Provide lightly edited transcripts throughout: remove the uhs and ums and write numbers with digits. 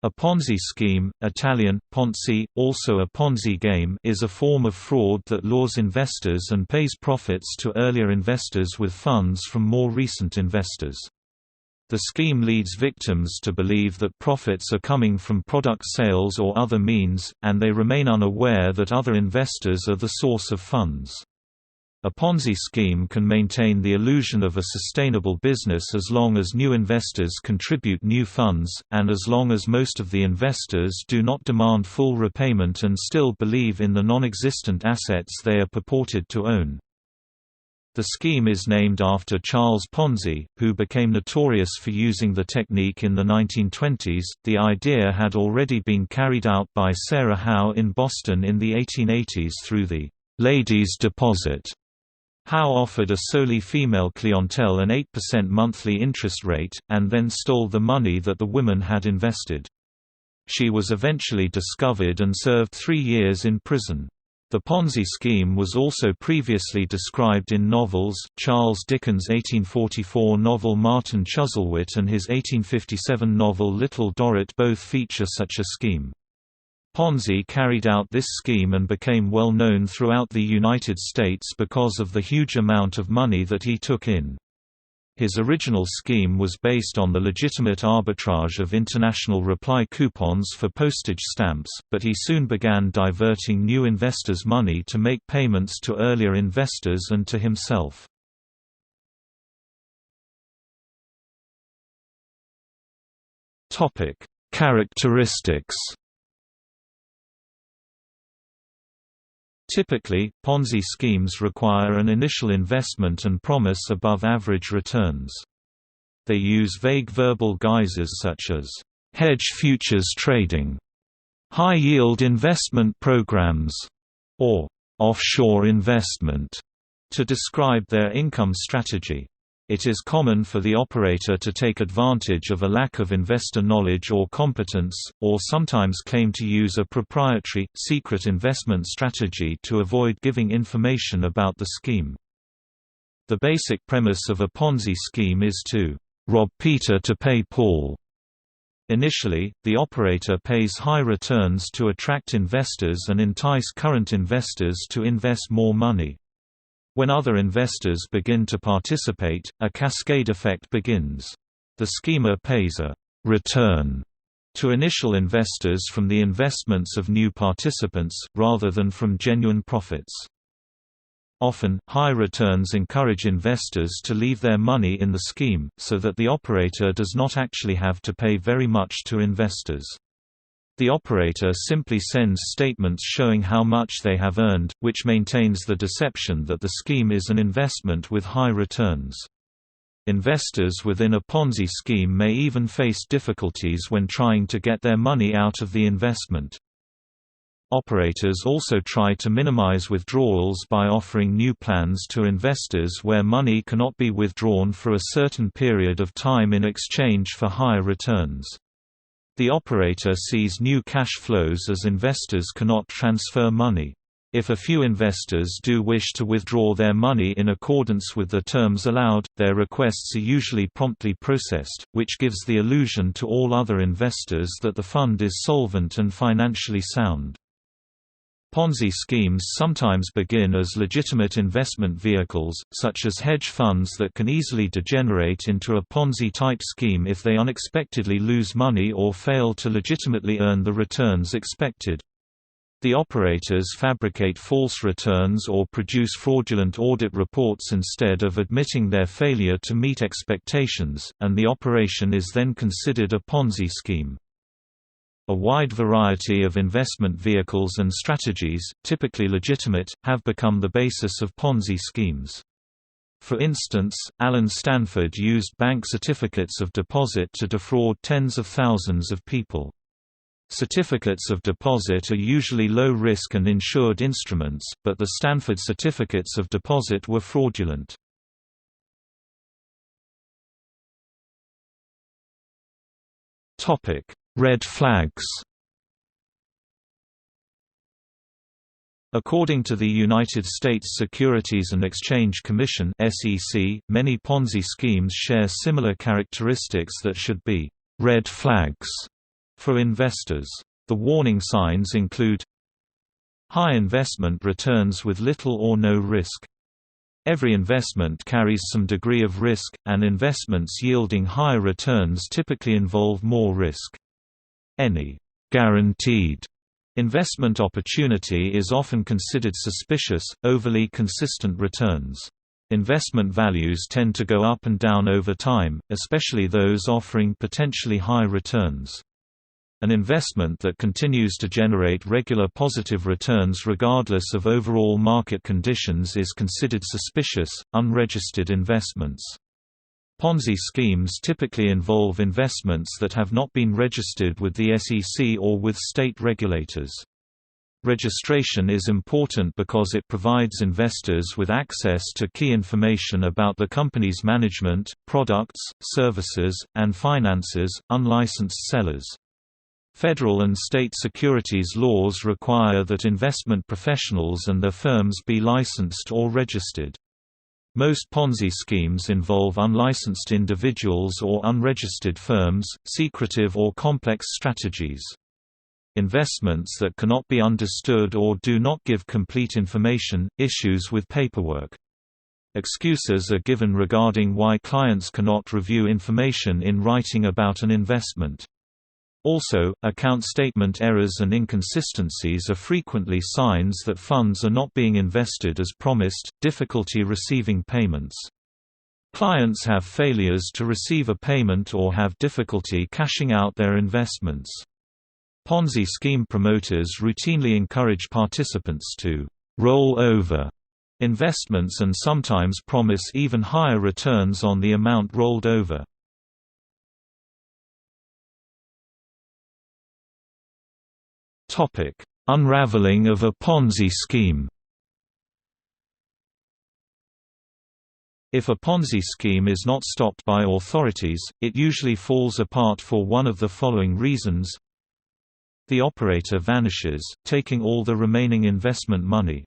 A Ponzi scheme, Italian, Ponzi, also a Ponzi game, is a form of fraud that lures investors and pays profits to earlier investors with funds from more recent investors. The scheme leads victims to believe that profits are coming from product sales or other means, and they remain unaware that other investors are the source of funds. A Ponzi scheme can maintain the illusion of a sustainable business as long as new investors contribute new funds, and as long as most of the investors do not demand full repayment and still believe in the non-existent assets they are purported to own. The scheme is named after Charles Ponzi, who became notorious for using the technique in the 1920s. The idea had already been carried out by Sarah Howe in Boston in the 1880s through the ladies' deposit. Howe offered a solely female clientele an 8% monthly interest rate, and then stole the money that the women had invested. She was eventually discovered and served 3 years in prison. The Ponzi scheme was also previously described in novels. Charles Dickens' 1844 novel Martin Chuzzlewit and his 1857 novel Little Dorrit both feature such a scheme. Ponzi carried out this scheme and became well known throughout the United States because of the huge amount of money that he took in. His original scheme was based on the legitimate arbitrage of international reply coupons for postage stamps, but he soon began diverting new investors' money to make payments to earlier investors and to himself. Characteristics. Typically, Ponzi schemes require an initial investment and promise above-average returns. They use vague verbal guises such as, "hedge futures trading", "high-yield investment programs", or "offshore investment", to describe their income strategy. It is common for the operator to take advantage of a lack of investor knowledge or competence, or sometimes claim to use a proprietary, secret investment strategy to avoid giving information about the scheme. The basic premise of a Ponzi scheme is to rob Peter to pay Paul. Initially, the operator pays high returns to attract investors and entice current investors to invest more money. When other investors begin to participate, a cascade effect begins. The schemer pays a return to initial investors from the investments of new participants, rather than from genuine profits. Often, high returns encourage investors to leave their money in the scheme, so that the operator does not actually have to pay very much to investors. The operator simply sends statements showing how much they have earned, which maintains the deception that the scheme is an investment with high returns. Investors within a Ponzi scheme may even face difficulties when trying to get their money out of the investment. Operators also try to minimize withdrawals by offering new plans to investors where money cannot be withdrawn for a certain period of time in exchange for higher returns. The operator sees new cash flows as investors cannot transfer money. If a few investors do wish to withdraw their money in accordance with the terms allowed, their requests are usually promptly processed, which gives the illusion to all other investors that the fund is solvent and financially sound. Ponzi schemes sometimes begin as legitimate investment vehicles, such as hedge funds that can easily degenerate into a Ponzi-type scheme if they unexpectedly lose money or fail to legitimately earn the returns expected. The operators fabricate false returns or produce fraudulent audit reports instead of admitting their failure to meet expectations, and the operation is then considered a Ponzi scheme. A wide variety of investment vehicles and strategies, typically legitimate, have become the basis of Ponzi schemes. For instance, Alan Stanford used bank certificates of deposit to defraud tens of thousands of people. Certificates of deposit are usually low-risk and insured instruments, but the Stanford certificates of deposit were fraudulent. Red flags. According to the United States Securities and Exchange Commission (SEC), many Ponzi schemes share similar characteristics that should be red flags For investors, the warning signs include high investment returns with little or no risk. Every investment carries some degree of risk, and investments yielding higher returns typically involve more risk. Any guaranteed investment opportunity is often considered suspicious. Overly consistent returns. Investment values tend to go up and down over time, especially those offering potentially high returns. An investment that continues to generate regular positive returns regardless of overall market conditions is considered suspicious. Unregistered investments. Ponzi schemes typically involve investments that have not been registered with the SEC or with state regulators. Registration is important because it provides investors with access to key information about the company's management, products, services, and finances. Unlicensed sellers. Federal and state securities laws require that investment professionals and their firms be licensed or registered. Most Ponzi schemes involve unlicensed individuals or unregistered firms, secretive or complex strategies. Investments that cannot be understood or do not give complete information, issues with paperwork. Excuses are given regarding why clients cannot review information in writing about an investment. Also, account statement errors and inconsistencies are frequently signs that funds are not being invested as promised. Difficulty receiving payments. Clients have failures to receive a payment or have difficulty cashing out their investments. Ponzi scheme promoters routinely encourage participants to roll over investments and sometimes promise even higher returns on the amount rolled over. Unraveling of a Ponzi scheme. If a Ponzi scheme is not stopped by authorities, it usually falls apart for one of the following reasons. The operator vanishes, taking all the remaining investment money.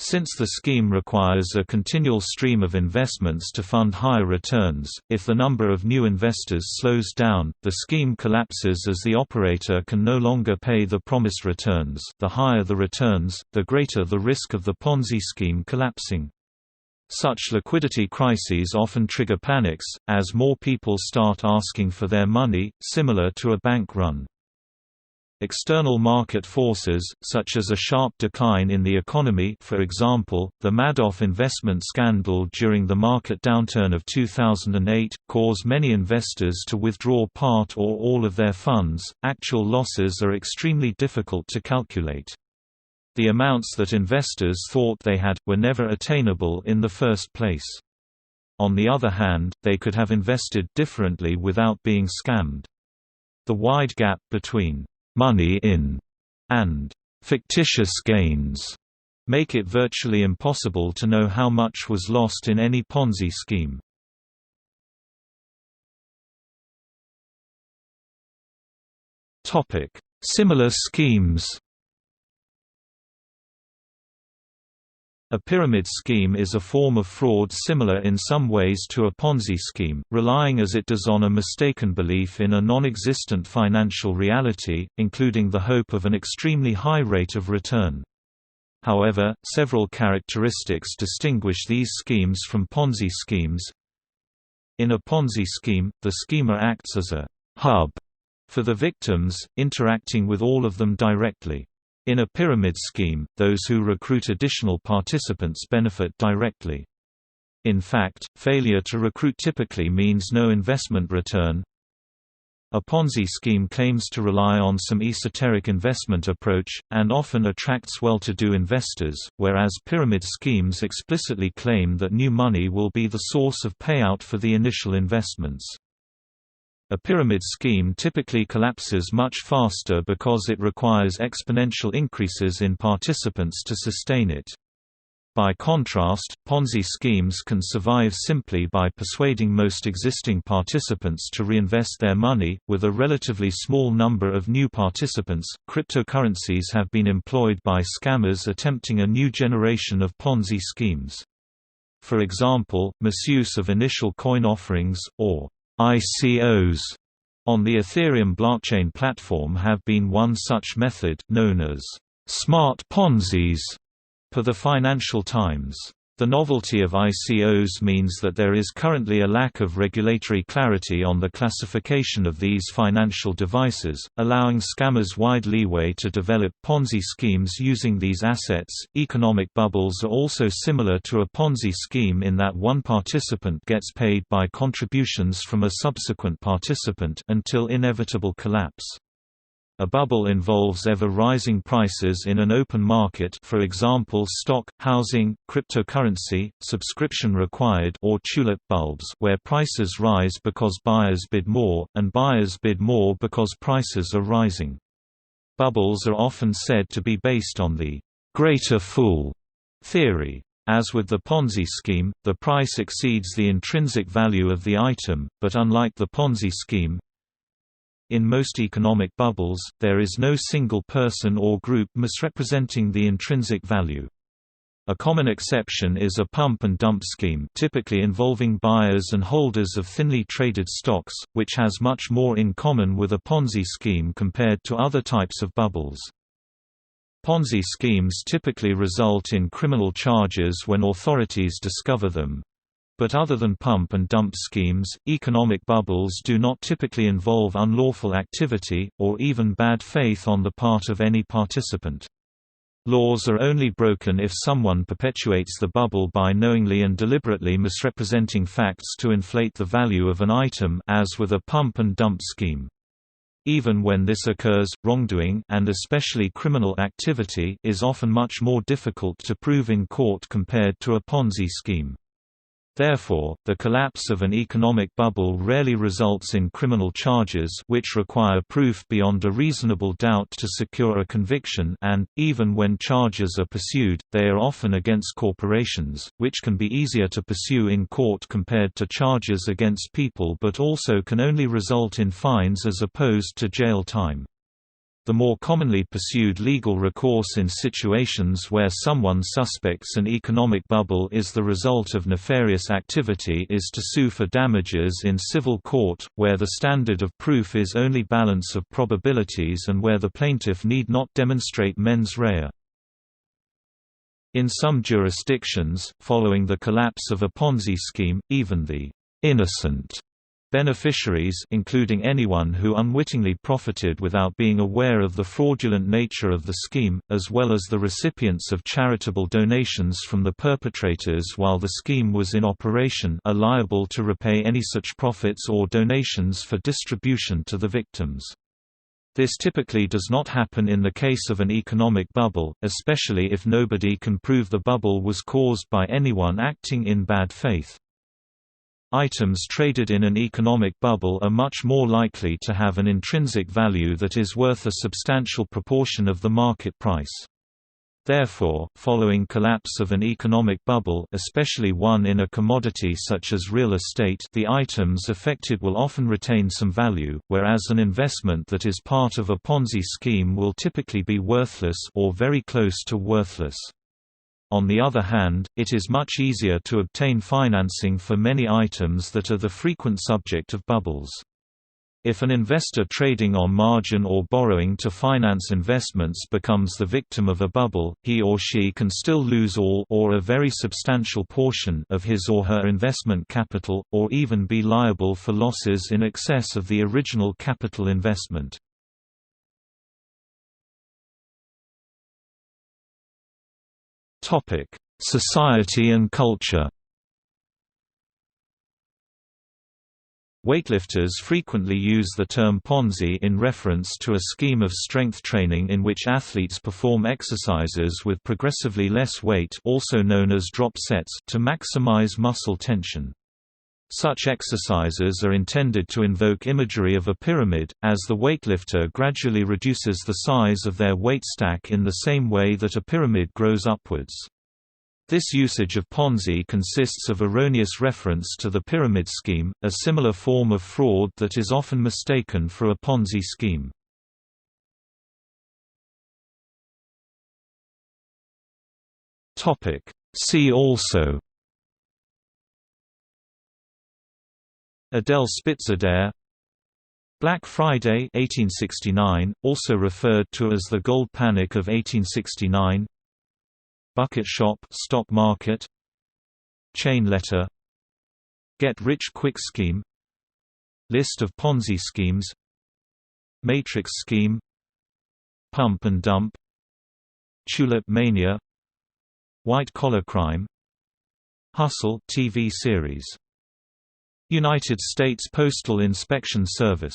Since the scheme requires a continual stream of investments to fund higher returns, if the number of new investors slows down, the scheme collapses as the operator can no longer pay the promised returns. The higher the returns, the greater the risk of the Ponzi scheme collapsing. Such liquidity crises often trigger panics, as more people start asking for their money, similar to a bank run. External market forces, such as a sharp decline in the economy, for example, the Madoff investment scandal during the market downturn of 2008, cause many investors to withdraw part or all of their funds. Actual losses are extremely difficult to calculate. The amounts that investors thought they had, were never attainable in the first place. On the other hand, they could have invested differently without being scammed. The wide gap between money in and fictitious gains make it virtually impossible to know how much was lost in any Ponzi scheme. Similar schemes. A pyramid scheme is a form of fraud similar in some ways to a Ponzi scheme, relying as it does on a mistaken belief in a non-existent financial reality, including the hope of an extremely high rate of return. However, several characteristics distinguish these schemes from Ponzi schemes. In a Ponzi scheme, the schemer acts as a hub for the victims, interacting with all of them directly. In a pyramid scheme, those who recruit additional participants benefit directly. In fact, failure to recruit typically means no investment return. A Ponzi scheme claims to rely on some esoteric investment approach, and often attracts well-to-do investors, whereas pyramid schemes explicitly claim that new money will be the source of payout for the initial investments. A pyramid scheme typically collapses much faster because it requires exponential increases in participants to sustain it. By contrast, Ponzi schemes can survive simply by persuading most existing participants to reinvest their money. With a relatively small number of new participants, cryptocurrencies have been employed by scammers attempting a new generation of Ponzi schemes. For example, misuse of initial coin offerings, or ICOs, On the Ethereum blockchain platform have been one such method, known as smart Ponzi's, per the Financial Times. The novelty of ICOs means that there is currently a lack of regulatory clarity on the classification of these financial devices, allowing scammers wide leeway to develop Ponzi schemes using these assets. Economic bubbles are also similar to a Ponzi scheme in that one participant gets paid by contributions from a subsequent participant until inevitable collapse. A bubble involves ever-rising prices in an open market, for example stock, housing, cryptocurrency, subscription required or tulip bulbs, where prices rise because buyers bid more, and buyers bid more because prices are rising. Bubbles are often said to be based on the greater fool theory. As with the Ponzi scheme, the price exceeds the intrinsic value of the item, but unlike the Ponzi scheme, in most economic bubbles, there is no single person or group misrepresenting the intrinsic value. A common exception is a pump and dump scheme, typically involving buyers and holders of thinly traded stocks, which has much more in common with a Ponzi scheme compared to other types of bubbles. Ponzi schemes typically result in criminal charges when authorities discover them. But other than pump and dump schemes, economic bubbles do not typically involve unlawful activity, or even bad faith on the part of any participant. Laws are only broken if someone perpetuates the bubble by knowingly and deliberately misrepresenting facts to inflate the value of an item, as with a pump and dump scheme. Even when this occurs, wrongdoing, and especially criminal activity, is often much more difficult to prove in court compared to a Ponzi scheme. Therefore, the collapse of an economic bubble rarely results in criminal charges which require proof beyond a reasonable doubt to secure a conviction and, even when charges are pursued, they are often against corporations, which can be easier to pursue in court compared to charges against people but also can only result in fines as opposed to jail time. The more commonly pursued legal recourse in situations where someone suspects an economic bubble is the result of nefarious activity is to sue for damages in civil court, where the standard of proof is only balance of probabilities and where the plaintiff need not demonstrate mens rea. In some jurisdictions, following the collapse of a Ponzi scheme, even the innocent beneficiaries, including anyone who unwittingly profited without being aware of the fraudulent nature of the scheme, as well as the recipients of charitable donations from the perpetrators while the scheme was in operation, are liable to repay any such profits or donations for distribution to the victims. This typically does not happen in the case of an economic bubble, especially if nobody can prove the bubble was caused by anyone acting in bad faith. Items traded in an economic bubble are much more likely to have an intrinsic value that is worth a substantial proportion of the market price. Therefore, following collapse of an economic bubble, especially one in a commodity such as real estate, the items affected will often retain some value, whereas an investment that is part of a Ponzi scheme will typically be worthless or very close to worthless. On the other hand, it is much easier to obtain financing for many items that are the frequent subject of bubbles. If an investor trading on margin or borrowing to finance investments becomes the victim of a bubble, he or she can still lose all or a very substantial portion of his or her investment capital, or even be liable for losses in excess of the original capital investment. Society and culture. Weightlifters frequently use the term Ponzi in reference to a scheme of strength training in which athletes perform exercises with progressively less weight, also known as drop sets, to maximize muscle tension. Such exercises are intended to invoke imagery of a pyramid, as the weightlifter gradually reduces the size of their weight stack in the same way that a pyramid grows upwards. This usage of Ponzi consists of erroneous reference to the pyramid scheme, a similar form of fraud that is often mistaken for a Ponzi scheme. See also: Adele Spitzerdare, Black Friday 1869, also referred to as the Gold Panic of 1869. Bucket shop, stock market. Chain letter. Get-rich-quick scheme. List of Ponzi schemes. Matrix scheme. Pump and dump. Tulip mania. White-collar crime. Hustle TV series. United States Postal Inspection Service